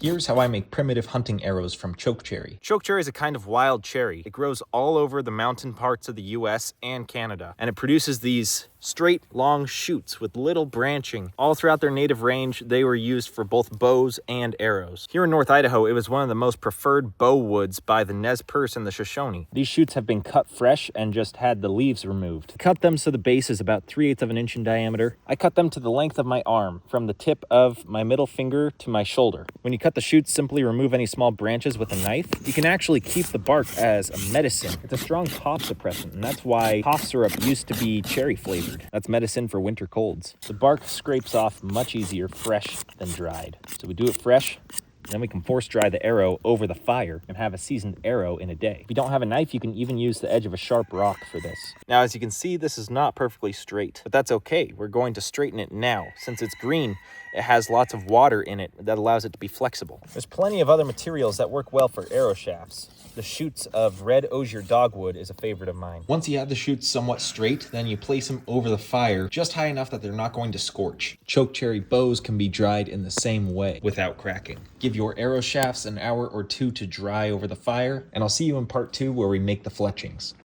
Here's how I make primitive hunting arrows from chokecherry. Chokecherry is a kind of wild cherry. It grows all over the mountain parts of the US and Canada, and it produces these straight, long shoots with little branching. All throughout their native range, they were used for both bows and arrows. Here in North Idaho, it was one of the most preferred bow woods by the Nez Perce and the Shoshone. These shoots have been cut fresh and just had the leaves removed. Cut them so the base is about 3/8 of an inch in diameter. I cut them to the length of my arm, from the tip of my middle finger to my shoulder. When you cut the shoots, simply remove any small branches with a knife. You can actually keep the bark as a medicine. It's a strong cough suppressant, and that's why cough syrup used to be cherry flavored. That's medicine for winter colds. The bark scrapes off much easier fresh than dried. So we do it fresh, then we can force dry the arrow over the fire and have a seasoned arrow in a day. If you don't have a knife, you can even use the edge of a sharp rock for this. Now, as you can see, this is not perfectly straight, but that's okay. We're going to straighten it now. Since it's green, it has lots of water in it that allows it to be flexible. There's plenty of other materials that work well for arrow shafts. The shoots of red osier dogwood is a favorite of mine. Once you have the shoots somewhat straight, then you place them over the fire just high enough that they're not going to scorch. Chokecherry bows can be dried in the same way without cracking. Give your arrow shafts an hour or two to dry over the fire, and I'll see you in part 2 where we make the fletchings.